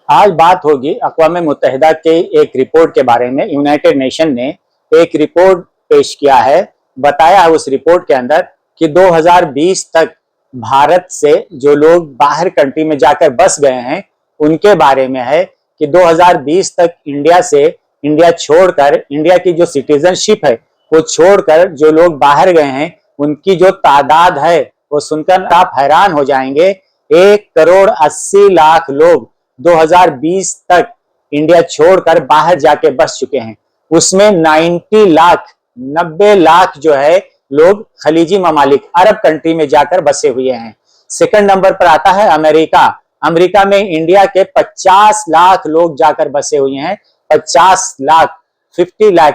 आज बात होगी अक़वाम मुत्तहिदा के एक रिपोर्ट के बारे में। यूनाइटेड नेशन ने एक रिपोर्ट पेश किया है। बताया है उस रिपोर्ट के अंदर कि 2020 तक भारत से जो लोग बाहर कंट्री में जाकर बस गए हैं उनके बारे में है कि 2020 तक इंडिया छोड़कर, इंडिया की जो सिटीजनशिप है वो छोड़कर जो लोग बाहर गए हैं उनकी जो तादाद है वो सुनकर आप हैरान हो जाएंगे। 1,80,00,000 लोग 2020 तक इंडिया छोड़कर बाहर जाके बस चुके हैं। उसमें 90 लाख जो है लोग खलीजी ममालिक, अरब कंट्री में जाकर बसे हुए हैं। सेकंड नंबर पर आता है अमेरिका। अमेरिका में इंडिया के 50 लाख लोग जाकर बसे हुए हैं। 50 लाख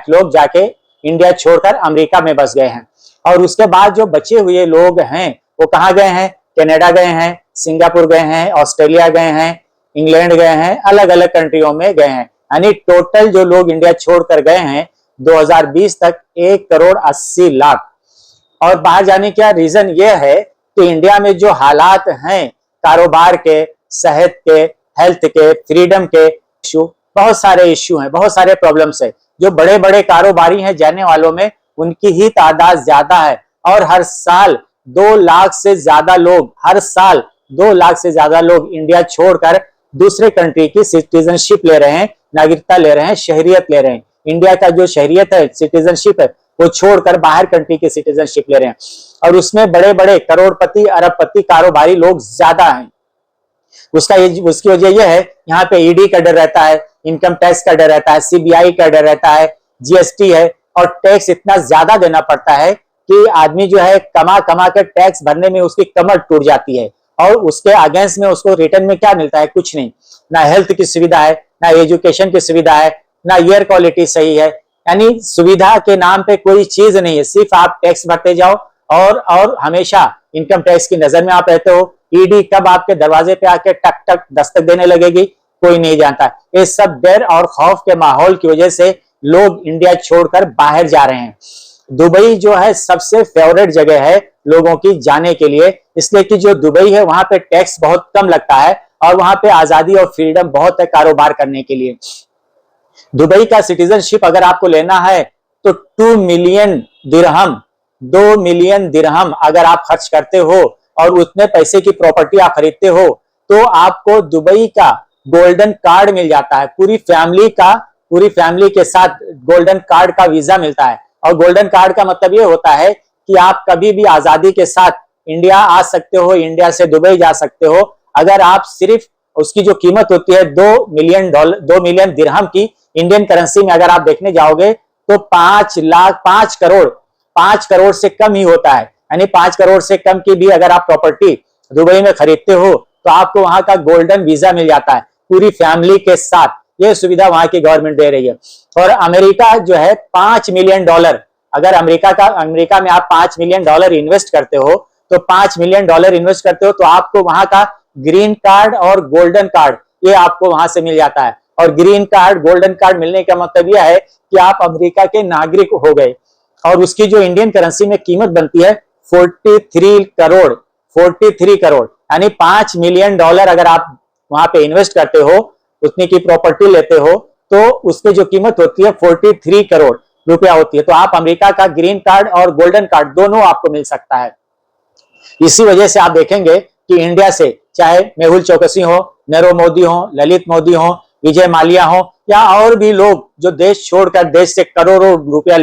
लोग जाके इंडिया छोड़कर अमेरिका में बस गए हैं। और उसके बाद जो बचे हुए लोग हैं वो कहाँ गए हैं? कनाडा गए हैं, सिंगापुर गए हैं, ऑस्ट्रेलिया गए हैं, इंग्लैंड गए हैं, अलग अलग कंट्रियों में गए हैं। यानी टोटल जो लोग इंडिया छोड़कर गए हैं 2020 तक 1,80,00,000। और बाहर जाने का रीजन ये है कि इंडिया में जो हालात हैं कारोबार के, सेहत के, हेल्थ के, फ्रीडम के इशू, बहुत सारे इशू हैं, बहुत सारे प्रॉब्लम्स है। जो बड़े बड़े कारोबारी हैं जाने वालों में उनकी ही तादाद ज्यादा है। और हर साल 2 लाख से ज्यादा लोग, हर साल 2 लाख से ज्यादा लोग इंडिया छोड़कर दूसरे कंट्री की सिटीजनशिप ले रहे हैं, नागरिकता ले रहे हैं, शहरियत ले रहे हैं। इंडिया का जो शहरियत है, सिटीजनशिप है, वो छोड़कर बाहर कंट्री की सिटीजनशिप ले रहे हैं। और उसमें बड़े बड़े करोड़पति, अरबपति कारोबारी लोग ज्यादा हैं। उसकी वजह यह है यहाँ पे ईडी का डर रहता है, इनकम टैक्स का डर रहता है, सीबीआई का डर रहता है, जीएसटी है, और टैक्स इतना ज्यादा देना पड़ता है कि आदमी जो है कमा कमा कर टैक्स भरने में उसकी कमर टूट जाती है। और उसके अगेंस्ट में उसको रिटर्न में क्या मिलता है? कुछ नहीं। ना हेल्थ की सुविधा है, ना एजुकेशन की सुविधा है, ना एयर क्वालिटी सही है। यानी सुविधा के नाम पे कोई चीज नहीं है, सिर्फ आप टैक्स भरते जाओ और हमेशा इनकम टैक्स की नजर में आप रहते हो। ईडी कब आपके दरवाजे पे आके टक टक दस्तक देने लगेगी कोई नहीं जानता। ये सब डर और खौफ के माहौल की वजह से लोग इंडिया छोड़कर बाहर जा रहे हैं। दुबई जो है सबसे फेवरेट जगह है लोगों की जाने के लिए, इसलिए कि जो दुबई है वहां पे टैक्स बहुत कम लगता है और वहां पे आजादी और फ्रीडम बहुत है कारोबार करने के लिए। दुबई का सिटीजनशिप अगर आपको लेना है तो 2 मिलियन दिरहम अगर आप खर्च करते हो और उतने पैसे की प्रॉपर्टी आप खरीदते हो तो आपको दुबई का गोल्डन कार्ड मिल जाता है। पूरी फैमिली के साथ गोल्डन कार्ड का वीजा मिलता है। और गोल्डन कार्ड का मतलब ये होता है कि आप कभी भी आजादी के साथ इंडिया आ सकते हो, इंडिया से दुबई जा सकते हो। अगर आप सिर्फ उसकी जो कीमत होती है 2 मिलियन दिरहम की, इंडियन करेंसी में अगर आप देखने जाओगे तो 5 करोड़ से कम ही होता है। यानी 5 करोड़ से कम की भी अगर आप प्रॉपर्टी दुबई में खरीदते हो तो आपको वहां का गोल्डन वीजा मिल जाता है पूरी फैमिली के साथ। ये सुविधा वहां की गवर्नमेंट दे रही है। और अमेरिका जो है $5 मिलियन, अगर अमेरिका में आप $5 मिलियन इन्वेस्ट करते हो तो $5 मिलियन इन्वेस्ट करते हो तो आपको वहां का ग्रीन कार्ड और गोल्डन कार्ड ये आपको वहां से मिल जाता है। और ग्रीन कार्ड, गोल्डन कार्ड मिलने का मतलब यह है कि आप अमेरिका के नागरिक हो गए। और उसकी जो इंडियन करेंसी में कीमत बनती है 43 करोड़, यानी $5 मिलियन अगर आप वहां पे इन्वेस्ट करते हो, उतनी की प्रॉपर्टी लेते हो तो उसकी जो कीमत होती है 43 करोड़ रुपया होती है। तो आप अमेरिका का ग्रीन कार्ड और गोल्डन कार्ड दोनों आपको मिल सकता है। इसी वजह से आप देखेंगे कि इंडिया से चाहे मेहुल चौकसी हो, नीरव मोदी हो, ललित मोदी हो, विजय माल्या हो या और भी लोग जो देश छोड़कर, देश से करोड़ों रुपया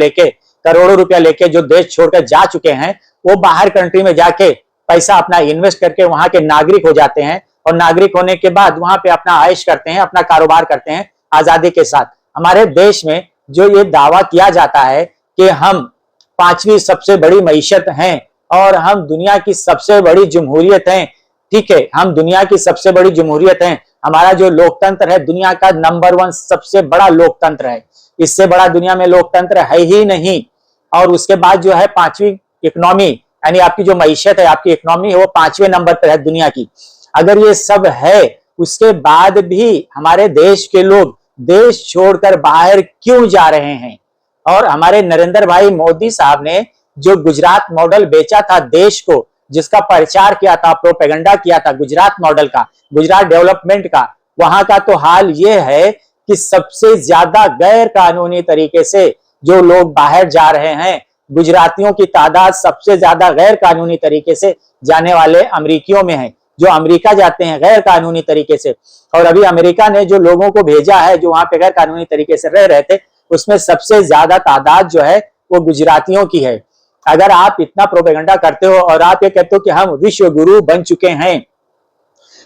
लेके जो देश छोड़कर जा चुके हैं, वो बाहर कंट्री में जाके पैसा अपना इन्वेस्ट करके वहां के नागरिक हो जाते हैं। और नागरिक होने के बाद वहां पे अपना आयश करते हैं, अपना कारोबार करते हैं आजादी के साथ। हमारे देश में जो ये दावा किया जाता है कि हम 5वीं सबसे बड़ी मईशत हैं और हम दुनिया की सबसे बड़ी जमहूरियत हैं, ठीक है, हम दुनिया की सबसे बड़ी जमहूरियत हैं। हमारा जो लोकतंत्र है दुनिया का नंबर 1 सबसे बड़ा लोकतंत्र है, इससे बड़ा दुनिया में लोकतंत्र है ही नहीं। और उसके बाद जो है 5वीं इकोनॉमी, यानी आपकी जो मईशत है, आपकी इकोनॉमी है वो 5वें नंबर पर है दुनिया की। अगर ये सब है उसके बाद भी हमारे देश के लोग देश छोड़कर बाहर क्यों जा रहे हैं? और हमारे नरेंद्र भाई मोदी साहब ने जो गुजरात मॉडल बेचा था देश को, जिसका प्रचार किया था, प्रोपेगेंडा किया था गुजरात मॉडल का, गुजरात डेवलपमेंट का, वहां का तो हाल ये है कि सबसे ज्यादा गैर कानूनी तरीके से जो लोग बाहर जा रहे हैं, गुजरातियों की तादाद सबसे ज्यादा गैर कानूनी तरीके से जाने वाले अमेरिकियों में है, जो अमेरिका जाते हैं गैर कानूनी तरीके से। और अभी अमेरिका ने जो लोगों को भेजा है जो वहां पे गैर कानूनी तरीके से रह रहे थे, उसमें सबसे ज्यादा तादाद जो है वो गुजरातियों की है। अगर आप इतना प्रोपेगेंडा करते हो और आप ये कहते हो कि हम विश्व गुरु बन चुके हैं,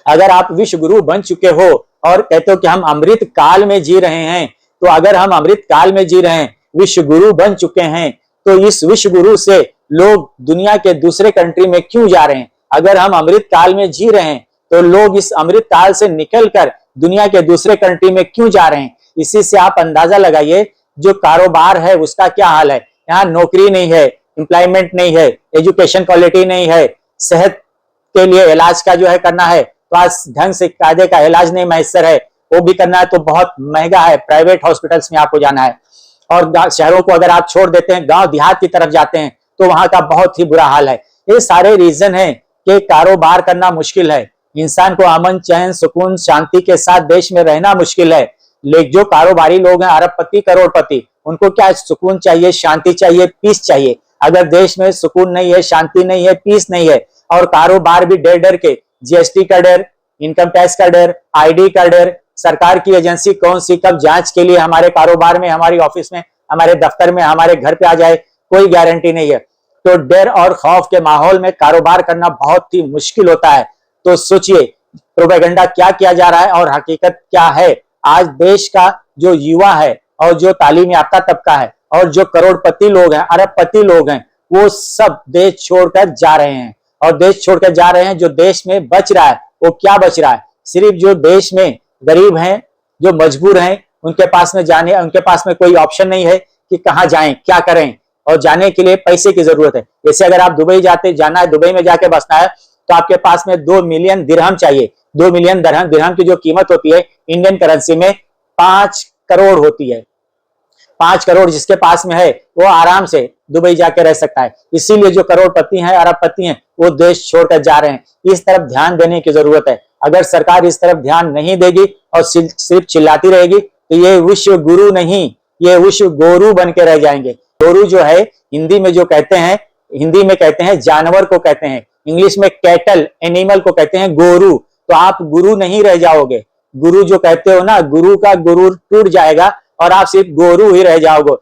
अगर आप विश्व गुरु बन चुके हो और कहते हो कि हम अमृत काल में जी रहे हैं, तो अगर हम अमृत काल में जी रहे हैं, विश्व गुरु बन चुके हैं, तो इस विश्व गुरु से लोग दुनिया के दूसरे कंट्री में क्यों जा रहे हैं? अगर हम अमृत काल में जी रहे हैं तो लोग इस अमृत काल से निकलकर दुनिया के दूसरे कंट्री में क्यों जा रहे हैं? इसी से आप अंदाजा लगाइए जो कारोबार है उसका क्या हाल है। यहाँ नौकरी नहीं है, एम्प्लॉयमेंट नहीं है, एजुकेशन क्वालिटी नहीं है, सेहत के लिए इलाज का जो है करना है तो आज ढंग से कायदे का इलाज नहीं मैसर है, वो भी करना है तो बहुत महंगा है, प्राइवेट हॉस्पिटल्स में आपको जाना है। और शहरों को अगर आप छोड़ देते हैं, गांव देहात की तरफ जाते हैं तो वहां का बहुत ही बुरा हाल है। ये सारे रीजन है कि कारोबार करना मुश्किल है, इंसान को अमन चैन सुकून शांति के साथ देश में रहना मुश्किल है। लेकिन जो कारोबारी लोग हैं, अरबपति करोड़पति, उनको क्या सुकून चाहिए, शांति चाहिए, पीस चाहिए। अगर देश में सुकून नहीं है, शांति नहीं है, पीस नहीं है और कारोबार भी डर डर के, जीएसटी का डर, इनकम टैक्स का डर, आईडी का डर, सरकार की एजेंसी कौन सी कब जांच के लिए हमारे कारोबार में, हमारी ऑफिस में, हमारे दफ्तर में, हमारे घर पे आ जाए, कोई गारंटी नहीं है। तो डर और खौफ के माहौल में कारोबार करना बहुत ही मुश्किल होता है। तो सोचिए प्रोपेगेंडा क्या किया जा रहा है और हकीकत क्या है। आज देश का जो युवा है और जो तालीम याफ्ता तबका है और जो करोड़पति लोग हैं, अरबपति लोग हैं, वो सब देश छोड़कर जा रहे हैं। और देश छोड़कर जा रहे हैं, जो देश में बच रहा है वो क्या बच रहा है? सिर्फ जो देश में गरीब हैं, जो मजबूर हैं, उनके पास में कोई ऑप्शन नहीं है कि कहां जाएं, क्या करें। और जाने के लिए पैसे की जरूरत है। जैसे अगर आप दुबई जाना है, दुबई में जाके बसना है तो आपके पास में 2 मिलियन दिरहम चाहिए। 2 मिलियन दिरहम की जो कीमत होती है इंडियन करेंसी में 5 करोड़ होती है। 5 करोड़ जिसके पास में है वो आराम से दुबई जाके रह सकता है। इसीलिए जो करोड़पति हैं, अरबपति हैं, वो देश छोड़कर जा रहे हैं। इस तरफ ध्यान देने की जरूरत है। अगर सरकार इस तरफ ध्यान नहीं देगी और सिर्फ चिल्लाती रहेगी तो ये विश्व गुरु नहीं, ये विश्व गोरू बन के रह जाएंगे। गोरू जो है हिंदी में जो कहते हैं, हिंदी में कहते हैं जानवर को कहते हैं, इंग्लिश में कैटल एनिमल को कहते हैं गोरू। तो आप गुरु नहीं रह जाओगे। गुरु जो कहते हो ना, गुरु का गुरु टूट जाएगा और आप सिर्फ गोरू ही रह जाओगे,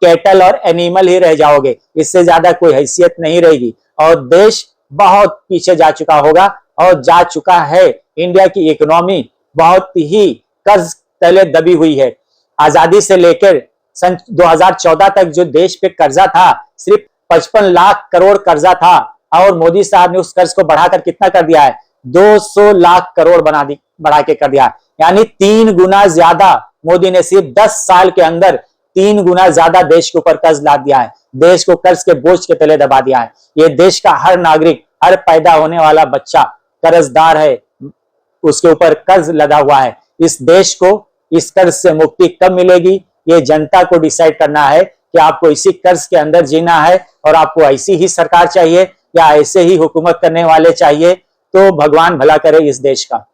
कैटल और एनिमल ही रह जाओगे। इससे ज्यादा कोई हैसियत नहीं रहेगी और देश बहुत पीछे जा चुका होगा और जा चुका है। इंडिया की इकोनॉमी बहुत ही कर्ज तले दबी हुई है। आजादी से लेकर सन 2014 तक जो देश पे कर्जा था सिर्फ 55 लाख करोड़ कर्जा था और मोदी साहब ने उस कर्ज को बढ़ाकर कितना कर दिया है? 200 लाख करोड़ बढ़ा के कर दिया। यानी 3 गुना ज्यादा मोदी ने सिर्फ 10 साल के अंदर 3 गुना ज्यादा देश के ऊपर कर्ज लाद दिया है। देश को कर्ज के बोझ के तले दबा दिया है। ये देश का हर नागरिक, हर पैदा होने वाला बच्चा कर्जदार है, उसके ऊपर कर्ज लदा हुआ है। इस देश को इस कर्ज से मुक्ति कब मिलेगी, ये जनता को डिसाइड करना है कि आपको इसी कर्ज के अंदर जीना है और आपको ऐसी ही सरकार चाहिए या ऐसे ही हुकूमत करने वाले चाहिए। तो भगवान भला करे इस देश का।